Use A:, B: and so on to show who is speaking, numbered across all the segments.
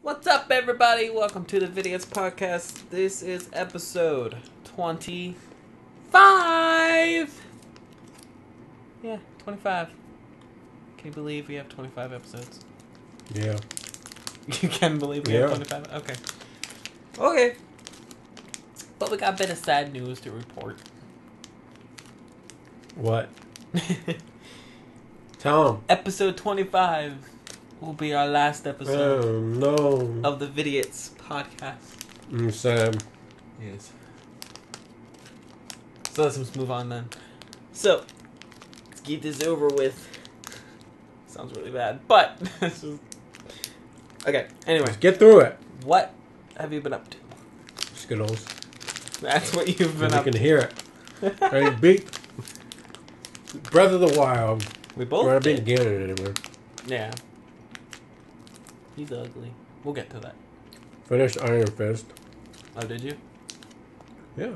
A: What's up, everybody? Welcome to the Vidiots podcast. This is episode 25. Yeah, 25. Can you believe we have 25 episodes?
B: Yeah.
A: You can believe we have 25? Okay. Okay. But we got a bit of sad news to report.
B: What? Tell them.
A: Episode 25 will be our last episode of the Vidiots podcast.
B: Sad.
A: Yes. So let's move on then. So, let's get this over with. Sounds really bad, but okay. Anyway,
B: Let's get through it.
A: what have you been up to?
B: Skittles.
A: That's what you've been
B: You
A: up to.
B: can hear it. I beat Breath of the Wild.
A: We both
B: I
A: did.
B: beat Ganon anyway.
A: Yeah. He's ugly. We'll get to that.
B: Finished Iron Fist.
A: Oh, did you?
B: Yeah.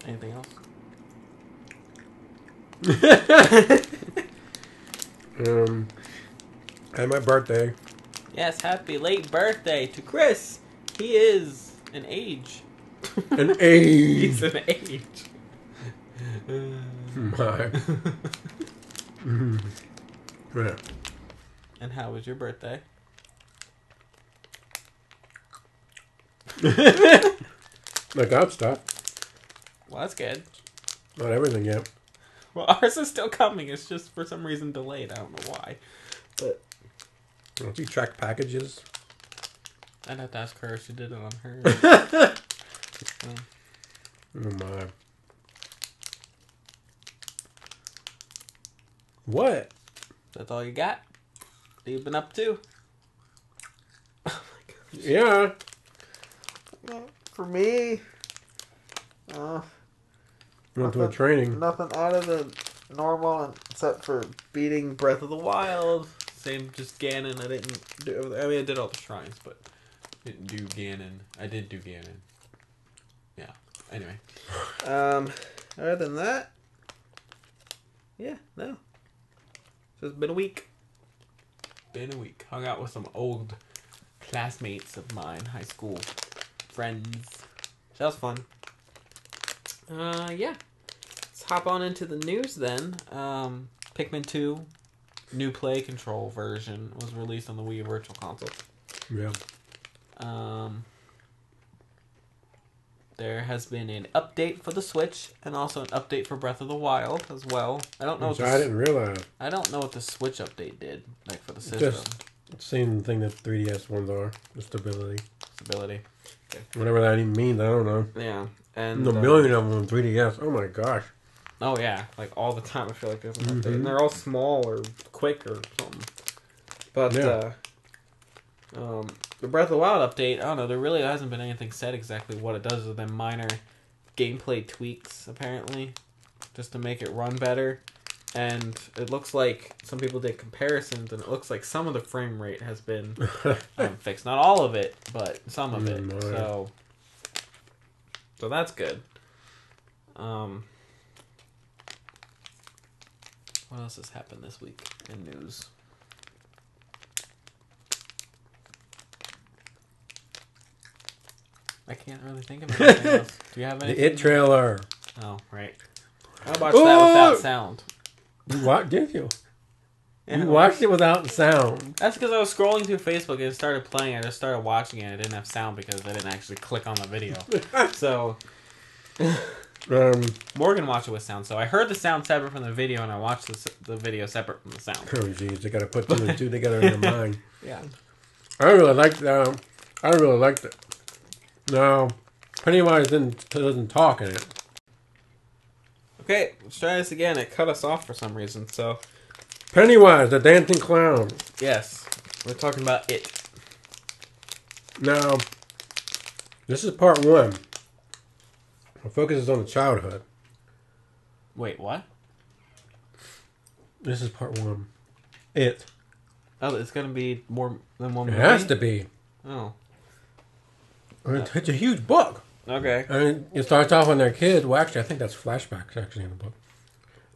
A: Anything else?
B: Had my birthday.
A: Yes, happy late birthday to Chris. He is an age.
B: An age.
A: He's an age.
B: My. Yeah.
A: And how was your birthday?
B: I got stuff.
A: Well, that's good.
B: Not everything yet.
A: Well, ours is still coming. It's just for some reason delayed. I don't know why. But
B: If you track packages.
A: I'd have to ask her if she did it on her.
B: Oh my. What?
A: That's all you got? What you've been up to? Oh my gosh.
B: Yeah.
A: For me,
B: Went to a training.
A: nothing out of the normal except for beating Breath of the Wild. Same, just Ganon. I didn't do. I mean, I did all the shrines, but didn't do Ganon. I did do Ganon. Yeah. Anyway. Other than that, yeah, no. So it's been a week. Hung out with some old classmates of mine, high school friends. So that was fun. Yeah. Let's hop on into the news then. Pikmin 2 new play control version was released on the Wii Virtual Console.
B: Yeah.
A: There has been an update for the Switch and also an update for Breath of the Wild as well. I don't know.
B: Which I didn't realize.
A: I don't know what the Switch update did, like for the system.
B: Just same thing that 3DS ones are. The stability.
A: Stability. Okay.
B: Whatever that even means, I don't know.
A: Yeah, and
B: A million of them on 3DS. Oh my gosh.
A: oh yeah, like all the time. I feel like there's an update, and they're all small or quick or something. But
B: Yeah.
A: The Breath of the Wild update, I don't know. There really hasn't been anything said exactly what it does, other than minor gameplay tweaks, apparently, just to make it run better. And it looks like some people did comparisons, and it looks like some of the frame rate has been fixed. Not all of it, but some of it.
B: Nice.
A: So that's good. What else has happened this week in news? I can't really think of anything else. Do you have anything?
B: The It trailer.
A: Oh, right. I watched that without sound.
B: You watched? Did you?
A: Yeah.
B: You watched it without sound.
A: That's because I was scrolling through Facebook and it started playing. I just started watching it. I didn't have sound because I didn't actually click on the video. So Morgan watched it with sound. So I heard the sound separate from the video, and I watched the video separate from the sound.
B: Oh jeez, they gotta put two and two together in their mind.
A: Yeah.
B: I really liked it. No, Pennywise doesn't talk in it.
A: Okay, let's try this again. It cut us off for some reason. So
B: Pennywise, the dancing clown.
A: yes, we're talking about it.
B: Now, this is part one. Our focus is on the childhood.
A: Wait, what?
B: This is part one. It.
A: Oh, it's gonna be more than one
B: It
A: movie?
B: has to be.
A: Oh.
B: It's a huge book.
A: Okay.
B: I mean, it starts off when they're kids. Well, actually, I think that's flashbacks actually in the book.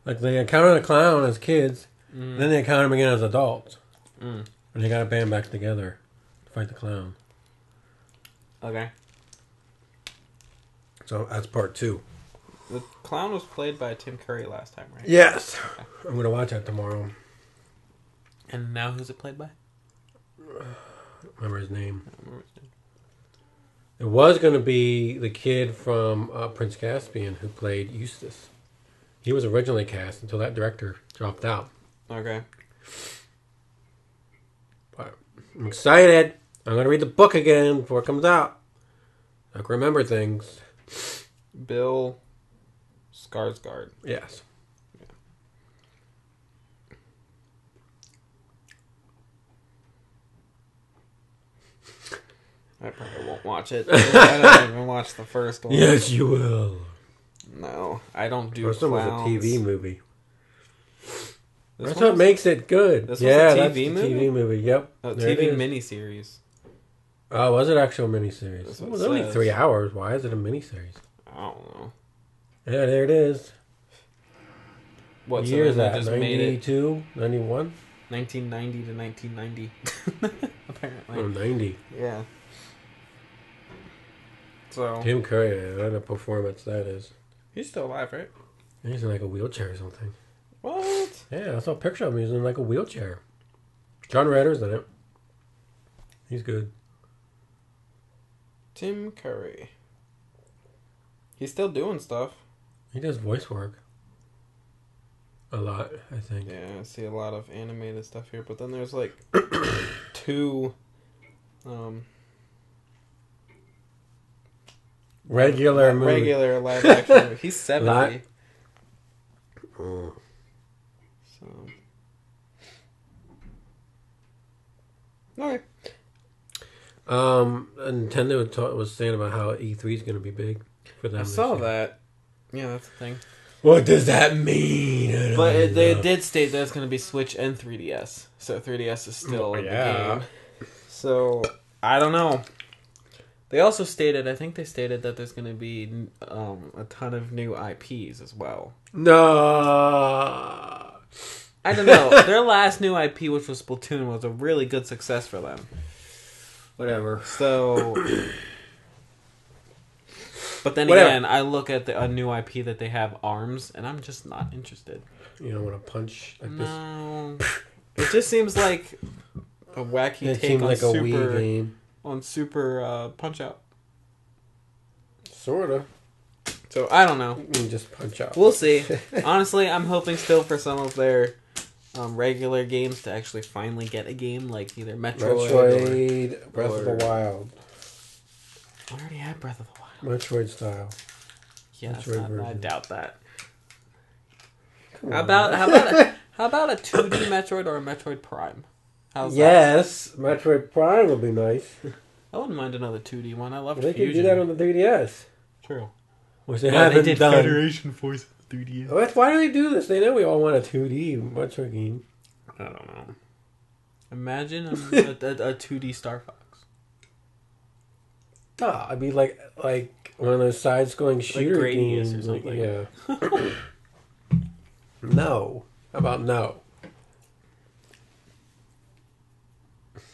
B: Like they encounter the clown as kids, then they encounter him again as adults. And And they got a band back together to fight the clown.
A: Okay.
B: So that's part 2.
A: The clown was played by Tim Curry last time, right?
B: Yes.
A: Okay.
B: I'm going to watch that tomorrow.
A: And now who's it played by?
B: Remember his name.
A: I don't remember his name.
B: It was going to be the kid from Prince Caspian who played Eustace. He was originally cast until that director dropped out.
A: Okay.
B: But I'm excited. I'm going to read the book again before it comes out. I can remember things.
A: Bill Skarsgård.
B: Yes.
A: I probably won't watch it. I don't even watch the first one.
B: Yes, you will.
A: No, I don't do
B: First one was a
A: clowns.
B: TV movie.
A: This
B: That's
A: one
B: what makes it good.
A: This
B: Yeah,
A: was a
B: that's
A: TV
B: the
A: movie?
B: TV movie. Yep.
A: Oh,
B: There it
A: TV
B: is.
A: miniseries.
B: Oh, was it actual miniseries?
A: That's
B: It
A: what
B: was
A: it
B: only
A: says.
B: 3 hours. Why is it a miniseries?
A: I don't know.
B: Yeah, there it is.
A: What
B: year is
A: they
B: that?
A: just made it
B: 92? 91?
A: 1990 to 1990. Apparently.
B: Oh, 90.
A: Yeah. So
B: Tim Curry, what a performance that is.
A: he's still alive, right?
B: He's in like a wheelchair or something.
A: What?
B: Yeah, I saw a picture of him. He's in like a wheelchair. John Ratter's in it. He's good.
A: Tim Curry. He's still doing stuff.
B: He does voice work. A lot, I think.
A: Yeah, I see a lot of animated stuff here, but then there's like 2
B: Regular movie.
A: regular live action movie. He's 70.
B: Oh.
A: So okay.
B: Nintendo was saying about how E3 is going to be big for them.
A: I
B: this
A: saw
B: year.
A: that. Yeah, that's the thing.
B: What does that mean? I
A: But
B: don't
A: they
B: know.
A: did state that it's going to be Switch and 3DS. So 3DS is still in the game. So, I don't know. They also stated, I think they stated that there's going to be a ton of new IPs as well.
B: No.
A: I don't know. Their last new IP, which was Splatoon, was a really good success for them.
B: Whatever.
A: So... But then
B: Whatever.
A: again, I look at a new IP that they have, ARMS, and I'm just not interested.
B: You don't want to punch like
A: No. It just seems like a wacky
B: this? It
A: take
B: seems
A: on
B: like a
A: Super...
B: Wii game.
A: On Super Punch-Out.
B: Sorta.
A: So, I don't know.
B: You can just punch out.
A: We'll see. Honestly, I'm hoping still for some of their regular games to actually finally get a game, like either Metroid
B: Breath of the Wild.
A: I already had Breath of the Wild.
B: Metroid style.
A: Yeah,
B: Metroid
A: I
B: version.
A: doubt that.
B: Come
A: How
B: on.
A: about a 2D Metroid or a Metroid Prime? How's
B: Yes, Metroid Prime would be nice.
A: that? I wouldn't mind another 2D one. I love
B: They
A: Fusion.
B: could do that on the 3DS.
A: True.
B: Which they
A: Well,
B: haven't
A: they did
B: done.
A: Federation Force 3D.
B: Why do they do this? They know we all want a 2D Metroid game.
A: I don't know. Imagine a 2D Star Fox.
B: Duh, I'd be like one of those side-scrolling shooter
A: Gradius
B: games.
A: or
B: Like,
A: something.
B: yeah. No. How about no?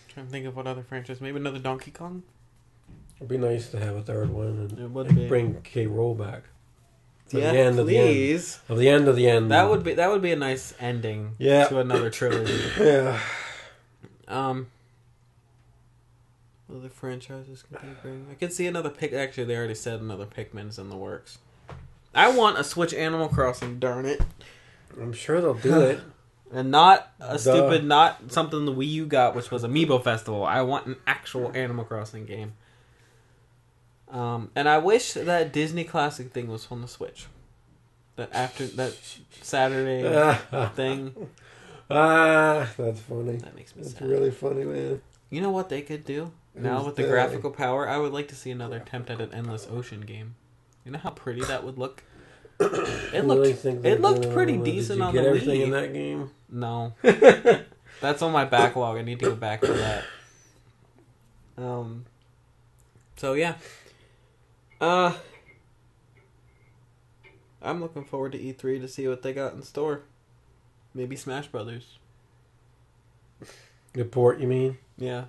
A: Trying to think of what other franchise. Maybe another Donkey Kong?
B: It'd be nice to have a third one
A: It
B: and
A: would
B: like,
A: be.
B: bring K. Rool back. For
A: Yeah,
B: the end
A: please.
B: of the end of the end.
A: That would be a nice ending
B: Yeah.
A: to another trilogy.
B: Yeah.
A: What other franchises can they bring? I could see another pick. Actually, they already said another Pikmin's in the works. I want a Switch Animal Crossing, darn it.
B: I'm sure they'll do it.
A: And not not something the Wii U got, which was Amiibo Festival. I want an actual Animal Crossing game. And I wish that Disney Classic thing was on the Switch. That Saturday thing.
B: That's funny.
A: That makes me
B: That's
A: sad.
B: really funny, man.
A: You know what they could do? Now
B: Who's
A: with the
B: that?
A: graphical power, I would like to see another attempt at an Endless Ocean game. You know how pretty that would look? It looked pretty decent on the
B: Did you get everything
A: Wii.
B: in that game?
A: No. That's on my backlog. I need to go back to that. So yeah. I'm looking forward to E3 to see what they got in store. Maybe Smash Brothers.
B: The port, you mean?
A: Yeah.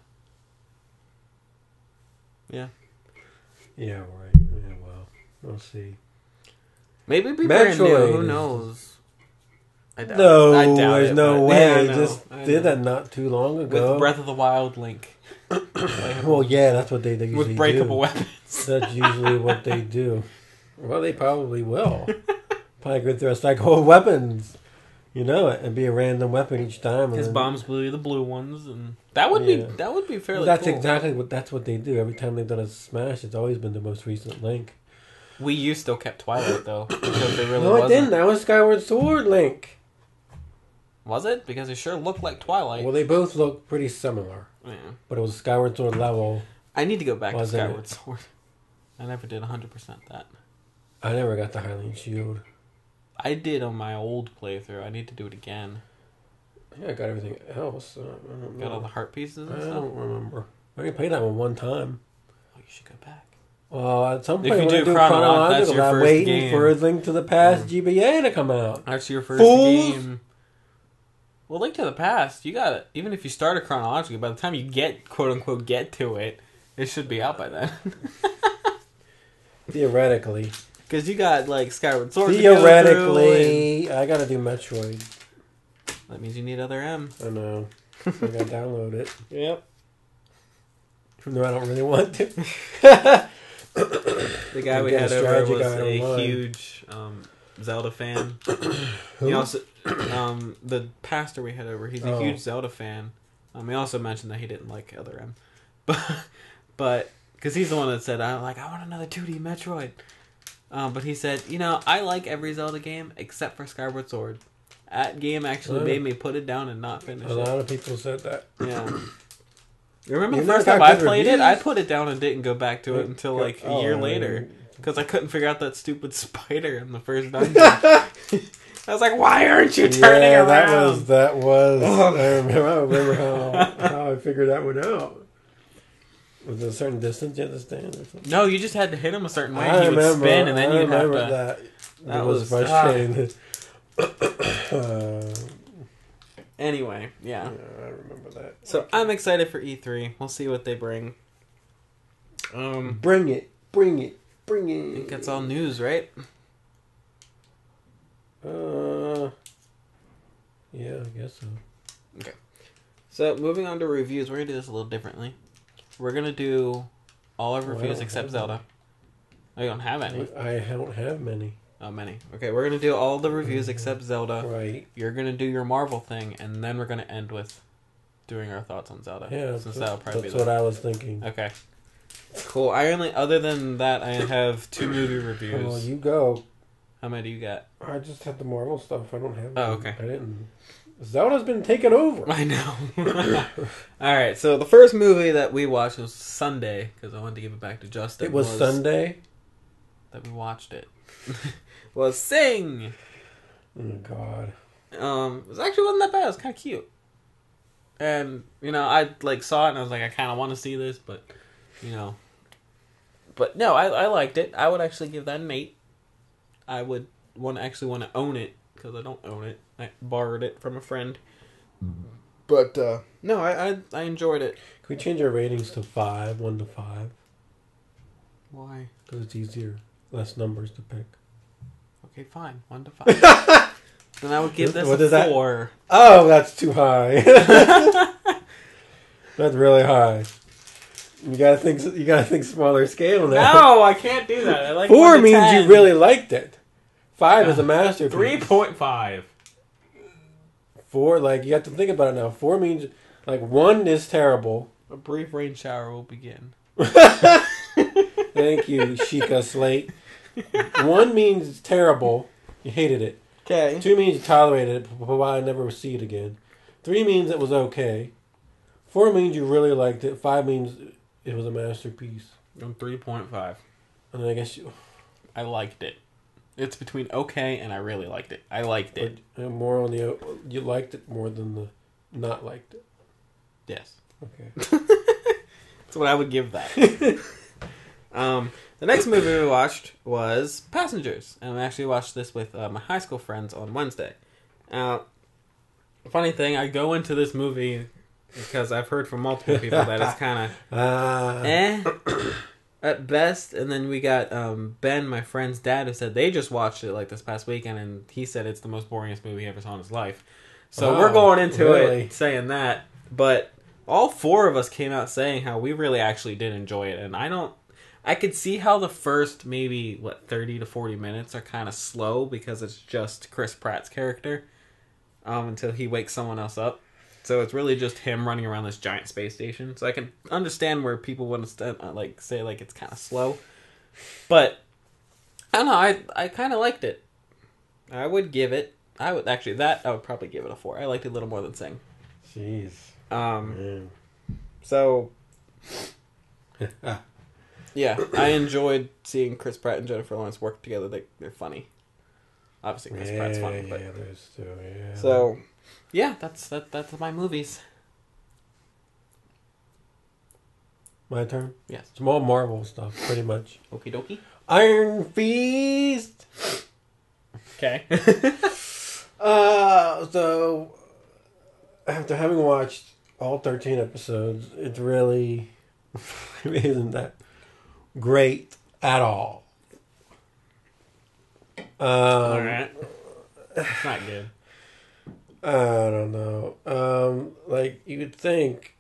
A: Yeah.
B: Yeah, right. Yeah, well, we'll see.
A: Maybe it'd be brand new.
B: Metroid
A: Who
B: is
A: knows? I doubt
B: No,
A: it. I doubt
B: there's
A: it,
B: no
A: but-
B: way.
A: Yeah, I
B: They
A: know,
B: just
A: I
B: did
A: know.
B: that not too long ago.
A: With Breath of the Wild Link.
B: Well, yeah, that's what they usually
A: With breakable
B: do.
A: weapons.
B: That's usually what they do. Well, they probably will. Probably go through a cycle of weapons. You know it, and be a random weapon each time.
A: His
B: and
A: bombs blew the blue ones, and that would be fairly
B: That's
A: cool.
B: exactly what they do. Every time they've done a Smash, it's always been the most recent Link.
A: Wii U still kept Twilight though, because they really
B: No, it
A: wasn't.
B: didn't. That was Skyward Sword Link.
A: Was it? Because it sure looked like Twilight.
B: Well, they both look pretty similar,
A: Yeah.
B: but it was Skyward Sword level.
A: I need to go back to
B: Wasn't
A: Skyward
B: it?
A: Sword. I never did 100% that.
B: I never got the Hylian Shield.
A: I did on my old playthrough. I need to do it again.
B: Yeah, I got everything else. I don't
A: Got all
B: know.
A: the heart pieces and
B: I
A: stuff.
B: don't remember. I only played that one time.
A: Oh, you should go back.
B: Well, at some
A: If
B: point
A: you
B: when I
A: do
B: do
A: chronological, that's
B: chronological,
A: your
B: I'm
A: first
B: waiting
A: game.
B: for Link to the Past GBA to come out.
A: That's your first
B: Fools!
A: game. Well, Link to the Past, you got it. Even if you start it chronologically, by the time you get, quote unquote, get to it, it should be out by then.
B: Theoretically.
A: Because you got, like, Skyward Sword to go through,
B: Theoretically, I gotta do Metroid.
A: and that means you need other M.
B: I know. I gotta download it.
A: Yep.
B: Even though I don't really want to.
A: The guy we
B: Get a
A: had over
B: strategy
A: was
B: guide
A: a
B: online.
A: huge Zelda fan.
B: Who?
A: He also, the pastor we had over, he's a
B: Oh.
A: huge Zelda fan. He also mentioned that he didn't like other M, but because he's the one that said, I want another 2D Metroid. But he said, I like every Zelda game except for Skyward Sword. That game actually made me put it down and not finish
B: A
A: it.
B: lot of people said that.
A: Yeah. You remember
B: You
A: the
B: never
A: first
B: got
A: time I
B: good
A: played it?
B: reviews?
A: I put it down and didn't go back to it until like a year
B: Oh,
A: later. Because I couldn't figure out that stupid spider in the first dungeon. I was like, why aren't you turning
B: Yeah,
A: around?
B: that was. I remember how I figured that one out. Was it a certain distance you had to stand or something?
A: No, you just had to hit him a certain way.
B: I
A: He would
B: remember.
A: spin, and then
B: I
A: you'd have
B: remember
A: to.
B: that.
A: That
B: It was
A: was-
B: frustrating.
A: Anyway, yeah.
B: Yeah, I remember that.
A: So I'm excited for E3. We'll see what they bring.
B: Bring it, bring it, bring
A: I
B: it.
A: think that's all news, right?
B: Yeah, I guess so.
A: So moving on to reviews, we're gonna do this a little differently. We're gonna do all our
B: Oh, I
A: reviews
B: don't
A: except
B: have
A: Zelda. Oh, you don't have any.
B: I don't have many.
A: Oh, many. Okay, we're gonna do all the reviews except Zelda.
B: Right.
A: You're gonna do your Marvel thing, and then we're gonna end with doing our thoughts on Zelda.
B: Yeah,
A: since that'll probably
B: that's
A: be
B: what I was thinking.
A: Okay. Cool. Other than that, I have 2 movie reviews.
B: Well, you go.
A: How many do you got?
B: I just had the Marvel stuff. I don't have.
A: Oh,
B: any.
A: okay.
B: I didn't. Zelda's been taken over.
A: I know. All right. So the first movie that we watched was Sunday because I wanted to give it back to Justin.
B: It was Sunday.
A: that we watched it. Was Sing.
B: Oh God.
A: It was actually wasn't that bad. It was kind of cute. And I saw it and I was like, I kind of want to see this, but but no, I liked it. I would actually give that an 8. I would want to own it because I don't own it. I borrowed it from a friend. But no, I enjoyed it.
B: Can we change our ratings to 5, 1 to 5?
A: Why?
B: Because it's easier, less numbers to pick.
A: Okay, fine. 1 to 5. Then I would give this
B: What
A: a
B: is that?
A: 4.
B: Oh, that's too high. That's really high. You gotta think smaller scale now.
A: No, I can't do that. I like
B: 4
A: 1 to
B: means
A: 10.
B: you really liked it. 5 is a masterpiece.
A: 3.5.
B: 4, you have to think about it now. 4 means 1 is terrible.
A: A brief rain shower will begin.
B: Thank you, Sheikah Slate. 1 means it's terrible. You hated it.
A: Okay.
B: 2 means you tolerated it, but I never see it again. 3 means it was okay. 4 means you really liked it. 5 means it was a masterpiece.
A: I'm 3.5.
B: And then I guess
A: I liked it. It's between okay and I really liked it. I liked it.
B: more on the you liked it more than the not liked it.
A: Yes.
B: Okay.
A: That's what I would give that. The next movie we watched was Passengers. And we actually watched this with my high school friends on Wednesday. Funny thing, I go into this movie because I've heard from multiple people that it's kind of at best. And then we got Ben, my friend's dad, who said they just watched it like this past weekend, and he said it's the most boringest movie he ever saw in his life. So we're going into it saying that, but all four of us came out saying how we really actually did enjoy it, and I could see how the first maybe 30 to 40 minutes are kind of slow because it's just Chris Pratt's character until he wakes someone else up. So it's really just him running around this giant space station. So I can understand where people would say it's kind of slow, but I don't know. I kind of liked it. I would give it. I would probably give it a 4. I liked it a little more than Sing.
B: Jeez.
A: So yeah, I enjoyed seeing Chris Pratt and Jennifer Lawrence work together. They're funny. Obviously, Chris Pratt's funny, but
B: there's two. Yeah.
A: So yeah, that's my movies.
B: My turn.
A: Yes,
B: it's more Marvel stuff, pretty much.
A: Okie dokie.
B: Iron Fist.
A: Okay.
B: So after having watched all 13 episodes, it really isn't that great at all.
A: All right. It's not good.
B: I don't know. Like you would think,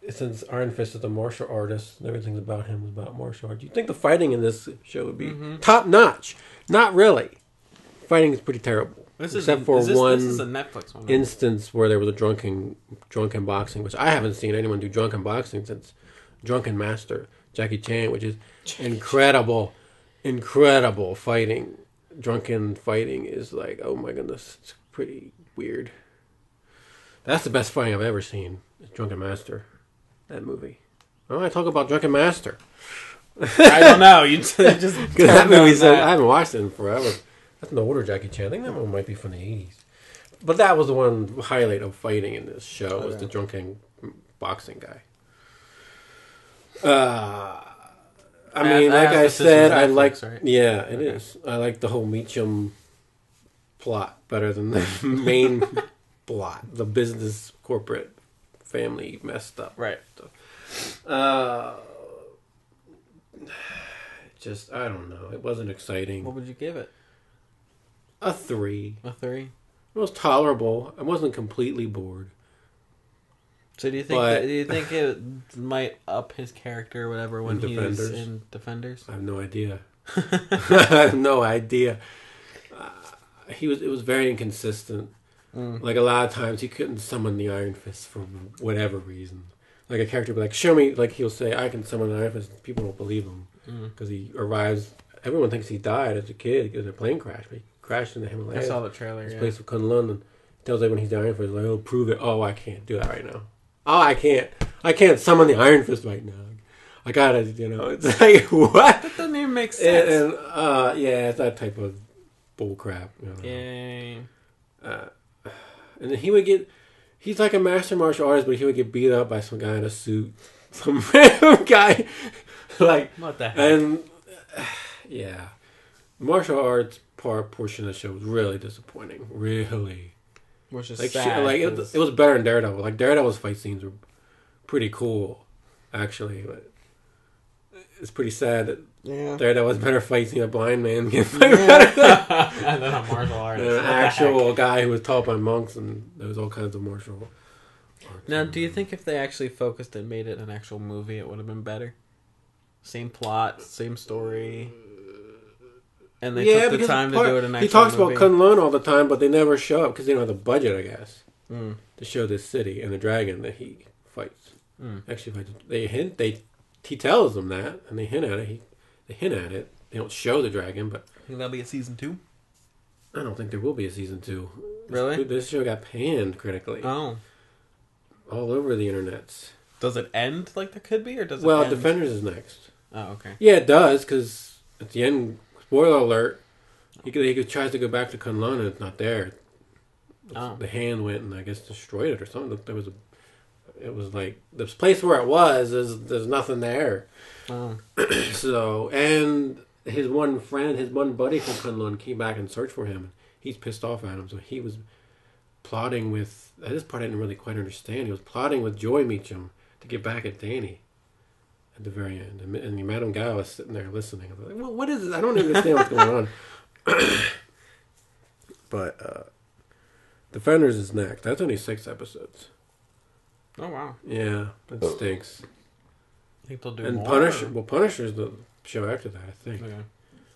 B: since Iron Fist is a martial artist and everything about him is about martial arts, you'd think the fighting in this show would be top notch. Not really. Fighting is pretty terrible. Except for one
A: this is a Netflix one, right?
B: instance where there was a drunken boxing, which I haven't seen anyone do drunken boxing since Drunken Master, Jackie Chan, which is incredible fighting. Drunken fighting is like, oh my goodness, it's pretty weird. That's the best fighting I've ever seen. Drunken Master, that movie. Oh, I talk about Drunken Master.
A: I don't know. You just
B: that movie. I haven't watched it in forever. That's an older Jackie Chan. I think that one might be from the 80s. But that was the one highlight of fighting in this show, was the drunken boxing guy. I mean, like I said, I like... Right? Yeah, it is. I like the whole Meacham plot better than the main plot. The business, corporate, family messed up.
A: Right.
B: Just, I don't know. It wasn't exciting.
A: What would you give it?
B: A 3.
A: A 3?
B: It was tolerable. I wasn't completely bored.
A: So do you think it might up his character or whatever when he's in Defenders?
B: I have no idea. I have no idea. It was very inconsistent. Like a lot of times he couldn't summon the Iron Fist for whatever reason. Like a character would be like, show me, like he'll say, I can summon the Iron Fist. People don't believe him. Because he arrives, everyone thinks he died as a kid because of a plane crash. But he crashed into the Himalayas.
A: I saw the trailer,
B: This place of Kunlun, and tells everyone he's the Iron Fist. Like, oh, prove it. Oh, I can't do that right now. Oh, I can't summon the Iron Fist right now. I gotta, it's like, what?
A: That doesn't even make sense.
B: And yeah, it's that type of bull crap.
A: Yay.
B: And then he's like a master martial artist, but he would get beat up by some guy in a suit. Some random guy. Like,
A: what the heck?
B: And, yeah. Martial arts portion of the show was really disappointing. Really.
A: Which is
B: like
A: sad.
B: It was better than Daredevil. Like Daredevil's fight scenes were pretty cool, actually. But it's pretty sad that Daredevil's better fight scene. A blind man can fight better
A: and then a martial artist.
B: An actual guy who was taught by monks, and there was all kinds of martial arts.
A: Now, do you think if they actually focused and made it an actual movie, it would have been better? Same plot, same story. And they took the time to do it in actual
B: He talks
A: movie.
B: about Kunlun all the time, but they never show up because they don't have the budget, I guess, to show this city and the dragon that he fights. Actually, he tells them that, and they hint at it. They don't show the dragon, but
A: Think that'll be a season 2?
B: I don't think there will be a season 2.
A: Really?
B: This show got panned critically.
A: Oh.
B: All over the internets.
A: Does it end like there could be, or does it
B: Well,
A: end?
B: Defenders is next.
A: Oh, okay.
B: Yeah, it does, because at the end, spoiler alert, he tries to go back to Kunlun and it's not there. The hand went and I guess destroyed it or something. It was like, this place where it was, there's nothing there.
A: Oh.
B: So, and his one friend, his one buddy from Kunlun came back and searched for him. He's pissed off at him, so he was plotting with. This part I didn't really quite understand. He was plotting with Joy Meacham to get back at Danny at the very end. And Madame Gao was sitting there listening. I was like, well, what is this? I don't understand what's going on. But Defenders is next. That's only 6 episodes.
A: Oh, wow.
B: Yeah, that stinks.
A: I think they'll do
B: and
A: more.
B: Punisher's the show after that, I think.
A: Okay.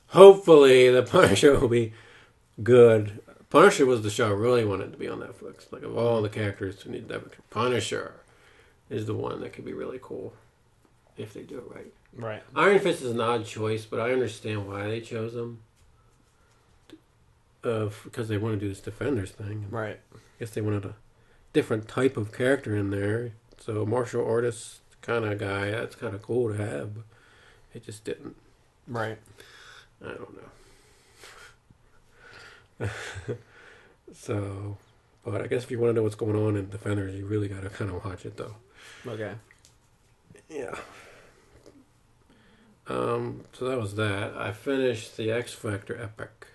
B: Hopefully, the Punisher will be good. Punisher was the show I really wanted to be on Netflix. Like, of all the characters who need Netflix, Punisher is the one that could be really cool if they do it right.
A: Right.
B: Iron Fist is an odd choice, but I understand why they chose him. Because they want to do this Defenders thing.
A: Right.
B: I guess they wanted a different type of character in there. So martial artist kind of guy, that's kind of cool to have. But it just didn't.
A: Right.
B: I don't know. So, but I guess if you want to know what's going on in Defenders, you really got to kind of watch it, though.
A: Okay.
B: Yeah. So that was that. I finished the X Factor Epic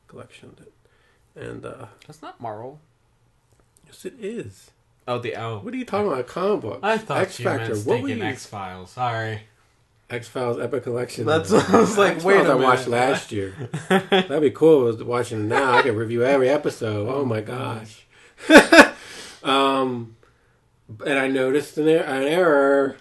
B: collection, and
A: That's not Marvel.
B: yes, it is.
A: Oh, the Owl.
B: What are you talking about? Comic books.
A: I thought
B: X
A: you
B: Factor.
A: meant
B: What were
A: stinking
B: you?
A: X-Files. Sorry.
B: X Files Epic Collection.
A: That's what I was like. Wait a
B: I
A: minute.
B: watched last year. That'd be cool. I was watching it now. I could review every episode. Oh my gosh. And I noticed an error,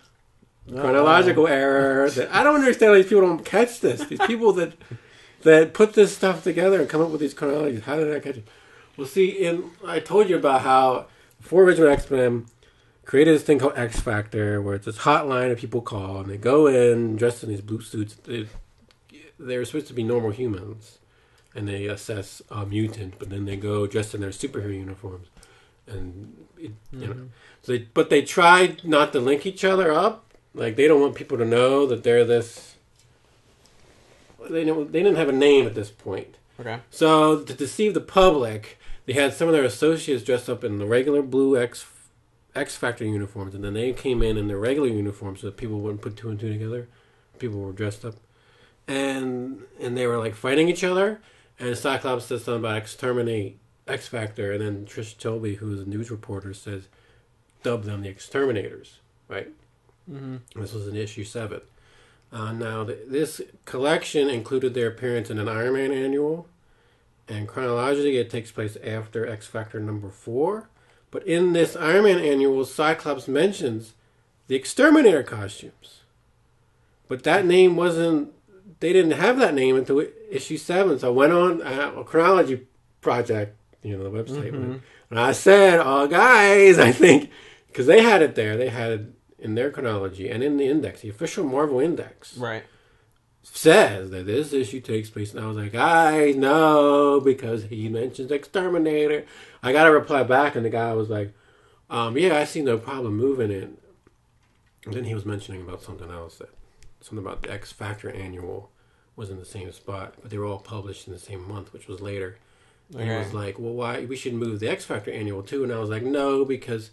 B: chronological error. That I don't understand why these people don't catch this. These people that put this stuff together and come up with these chronologies. How did I catch it? Well, see, I told you about how before original X-Men created this thing called X Factor, where it's this hotline that people call, and they go in dressed in these blue suits. They're supposed to be normal humans, and they assess a mutant, but then they go dressed in their superhero uniforms, and you know. So they tried not to link each other up. Like, they don't want people to know that they're this. They didn't have a name at this point.
A: Okay.
B: So to deceive the public, they had some of their associates dressed up in the regular blue X Factor uniforms, and then they came in their regular uniforms so that people wouldn't put 2 and 2 together. People were dressed up, and they were like fighting each other. And Cyclops says something about exterminate X Factor, and then Trish Toby, who is a news reporter, says dub them the Exterminators. Right. Mm-hmm. This was in issue 7. Now this collection included their appearance in an Iron Man annual, and chronologically it takes place after X Factor number 4. But in this Iron Man annual, Cyclops mentions the Exterminator costumes. But that name wasn't... They didn't have that name until issue 7. So I went on a chronology project, the website. Mm-hmm. And I said, oh, guys, I think... Because they had it there. They had it in their chronology and in the index. The official Marvel index.
A: Right.
B: Says that this issue takes place. And I was like, guys, no, because he mentions Exterminator. I got a reply back, and the guy was like, yeah, I see no problem moving it. And then he was mentioning about something else, something about the X Factor annual was in the same spot, but they were all published in the same month, which was later. Okay. And he was like, well, why? We should move the X Factor annual too. And I was like, no, because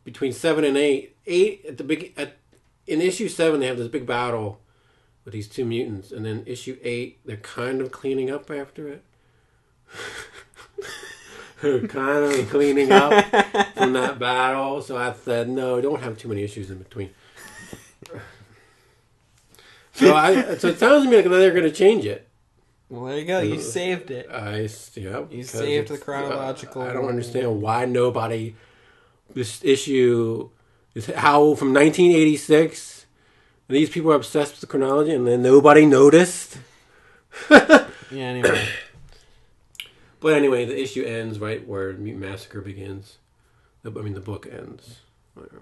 B: between 7 and 8 in issue 7, they have this big battle with these 2 mutants, and then issue 8, they're kind of cleaning up after it. Kind of cleaning up from that battle. So I said, no, don't have too many issues in between. So it sounds to me like they're going to change it.
A: Well, there you go. You saved it.
B: You
A: saved the chronological.
B: I don't understand why nobody. This issue is Howl from 1986. And these people are obsessed with the chronology, and then nobody noticed.
A: Yeah. Anyway.
B: But anyway, the issue ends right where Mutant Massacre begins. The book ends.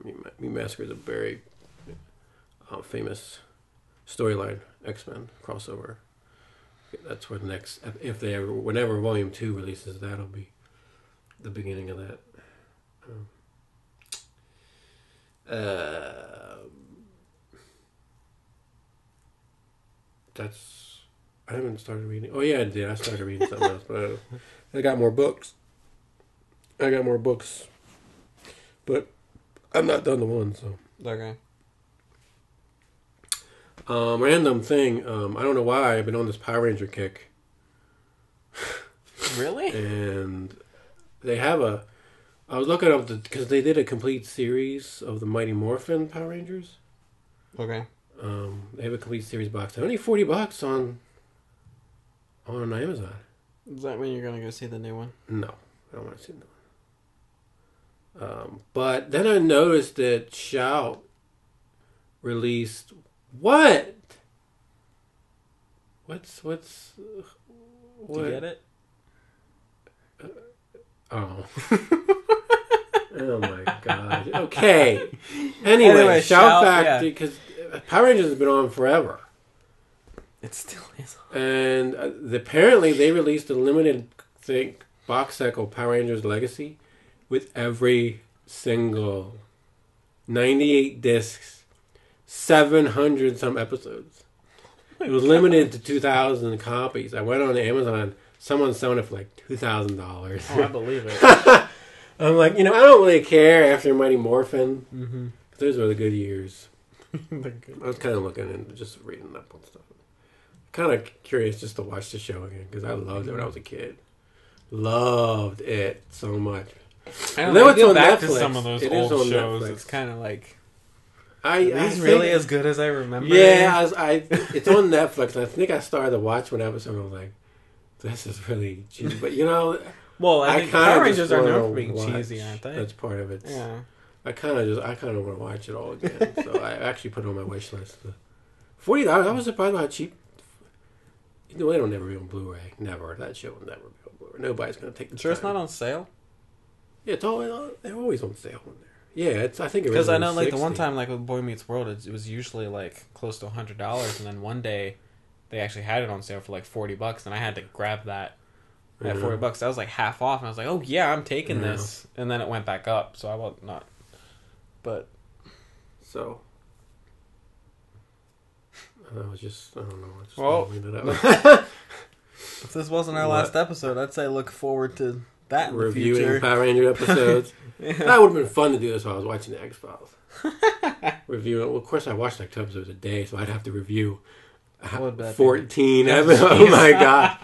B: Mutant Massacre is a very famous storyline, X-Men crossover. That's where the next, whenever Volume 2 releases, that'll be the beginning of that. I haven't started reading. Oh yeah, I did. I started reading something else, but I got more books. But I'm not done the one. So
A: okay.
B: Random thing. I don't know why I've been on this Power Ranger kick.
A: Really?
B: And they have a. I was looking up because they did a complete series of the Mighty Morphin Power Rangers.
A: Okay.
B: They have a complete series box. Only $40 on Amazon.
A: Does that mean you're gonna go see the new one?
B: No, I don't want to see the one. But then I noticed that Shout released what? What's what?
A: Do you get it?
B: Oh. Oh my god. Okay. Anyway, Shout Factory, because Power Rangers has been on forever.
A: It still is.
B: And apparently they released a limited box set called Power Rangers Legacy with every single 98 discs, 700 some episodes. It was limited to 2,000 copies. I went on Amazon. Someone's selling it for like $2,000.
A: Oh, I believe it.
B: I'm like, I don't really care after Mighty Morphin.
A: Mm-hmm.
B: Those were the good years. I was kind of looking and just reading up on stuff. Kind of curious just to watch the show again because I loved it when I was a kid. Loved it so much.
A: I don't know, I go back to some of those old shows. Netflix. It's kind of like, is really as good as I remember?
B: Yeah, it's on Netflix. And I think I started to watch one episode and I was like, this is really cheesy. But
A: well, I think Power Rangers are known for being cheesy, aren't they?
B: That's part of it.
A: Yeah.
B: I kind of want to watch it all again. So I actually put it on my wish list. $40. I was surprised how cheap. They don't never be on Blu-ray. Never. That show will never be on Blu-ray. Nobody's going to take the time.
A: It's not on sale?
B: Yeah, they're always on sale on there. Yeah, I think it was.
A: Because I know, like, the one time, like, with Boy Meets World, it was usually, like, close to $100, and then one day they actually had it on sale for, like, $40, and I had to grab that at $40. That was, like, half off, and I was like, oh, yeah, I'm taking this. And then it went back up, so I was not. But.
B: So. I was just, I don't know.
A: If this wasn't our last episode, I'd say look forward to that in the future.
B: Reviewing Power Ranger episodes. That would have been fun to do this while I was watching the X-Files. Reviewing. Well, of course, I watched like 2 episodes a day, so I'd have to review 14 episodes. Oh my god.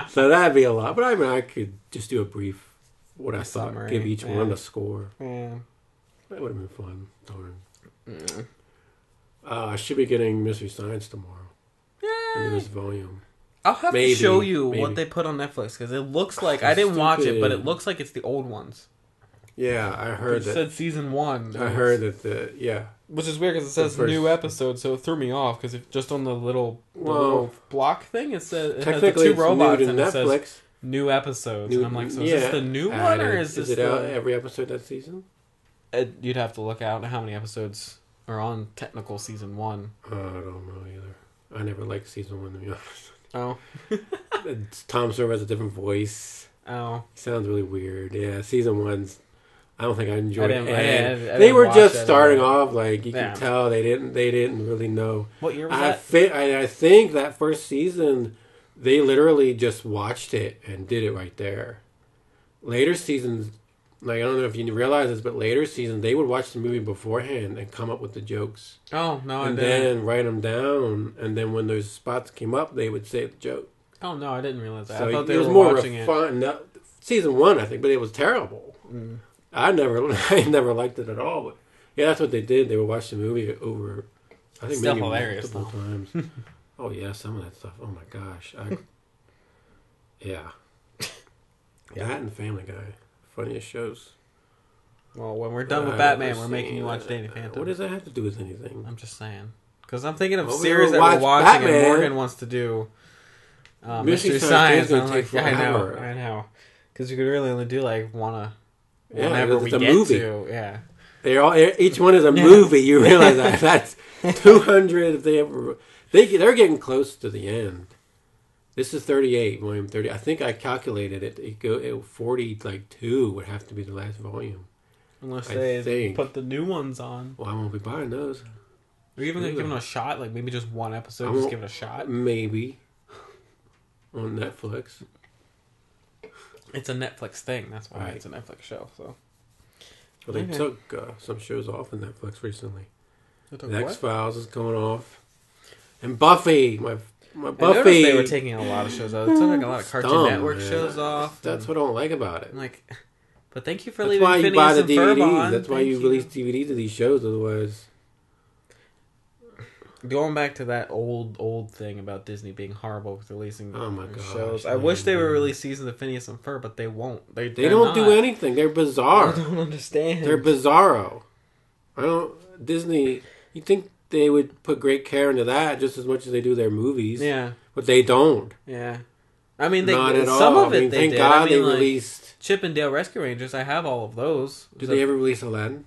B: So that'd be a lot. But I mean, I could just do a brief, what I thought, summary, give each one a score.
A: Yeah.
B: That would have been fun. Darn. I should be getting Mystery Science tomorrow.
A: Yay!
B: The newest volume.
A: I'll have to show you what they put on Netflix because it looks like I didn't watch it, but it looks like it's the old ones.
B: Yeah, I heard that. It
A: said season 1.
B: I heard that
A: which is weird because it says new episode, so it threw me off because just on the little block thing it says it has the 2 robots and it says new episodes, and I'm like, so is this the new one or is this
B: out every episode that season?
A: You'd have to look out how many episodes are on technical season 1.
B: I don't know either. I never liked season 1 to be honest.
A: Oh.
B: Tom Server has a different voice.
A: Oh.
B: He sounds really weird. Yeah, season 1's. I don't think I enjoyed it.
A: They
B: were just starting off, like you can tell they didn't really know.
A: What year was that?
B: I think that first season they literally just watched it and did it right there. Later seasons, like I don't know if you realize this, but later seasons they would watch the movie beforehand and come up with the jokes.
A: Oh no!
B: And then write them down, and then when those spots came up, they would say the joke.
A: Oh no! I didn't realize that.
B: So
A: I thought they
B: was
A: were
B: more
A: watching
B: refined. It. Season 1, I think, but it was terrible.
A: Mm.
B: I never liked it at all. But yeah, that's what they did. They would watch the movie over. I think
A: still
B: maybe
A: hilarious
B: multiple times. Oh yeah, some of that stuff. Oh my gosh. Yeah. That and Family Guy, funniest shows.
A: Well, when we're done with Batman, we're making you watch Danny Phantom.
B: What does that have to do with anything?
A: I'm just saying. Because I'm thinking of series that we're watching, and Morgan wants to do Mystery Science. And I'm like, I know. Because you could really only do like whenever we get to. Yeah.
B: Each one is a movie. You realize that that's 200. If they ever, they're getting close to the end. This is 38, volume 30. I think I calculated it. It 42 would have to be the last volume.
A: Unless they put the new ones on.
B: Well, I won't be buying those.
A: Are you even going to give them a shot? Like maybe just one episode, just give it a shot?
B: Maybe. On Netflix.
A: It's a Netflix thing. That's why it's a Netflix show. So.
B: Well, they took some shows off on Netflix recently.
A: The
B: X-Files is going off. And Buffy, my Buffy.
A: I noticed they were taking a lot of shows off. They took like a lot of Cartoon Network shows off.
B: That's what I don't like about it.
A: Like, But thank you for
B: That's
A: leaving
B: why you
A: Phineas
B: buy the
A: and Ferb
B: DVDs.
A: on.
B: That's why you release DVDs of these shows. Otherwise,
A: going back to that old thing about Disney being horrible with releasing shows. I
B: man,
A: wish they would release seasons of Phineas and Ferb, but they won't. They
B: don't do anything. They're bizarre.
A: I don't understand.
B: They're bizarro. I don't Disney. You think they would put great care into that just as much as they do their movies?
A: Yeah,
B: but they don't.
A: Yeah, I mean, they
B: not at
A: some
B: all.
A: of it.
B: I mean,
A: they
B: thank
A: did.
B: God
A: I mean,
B: they
A: like,
B: released
A: Chip and Dale Rescue Rangers. I have all of those.
B: Did they ever release Aladdin?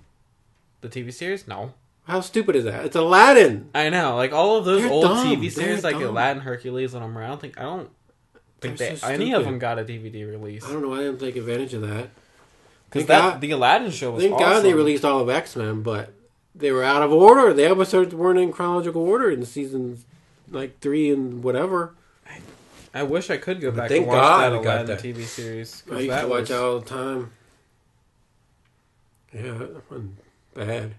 A: The TV series? No.
B: How stupid is that? It's Aladdin.
A: I know, like all of those
B: They're
A: old
B: dumb.
A: TV series,
B: They're
A: like
B: dumb.
A: Aladdin, Hercules, and them. I don't think
B: They're so
A: any of
B: stupid.
A: them got a DVD release.
B: I don't know. I didn't take advantage of that.
A: Because the Aladdin show was
B: Thank
A: awesome.
B: God they released all of X-Men, but they were out of order. The episodes weren't in chronological order in seasons like 3 and whatever.
A: I wish I could go back
B: thank
A: and watch
B: God
A: that
B: I got
A: Aladdin
B: that.
A: TV series.
B: I used to watch it all the time. Yeah, that wasn't bad.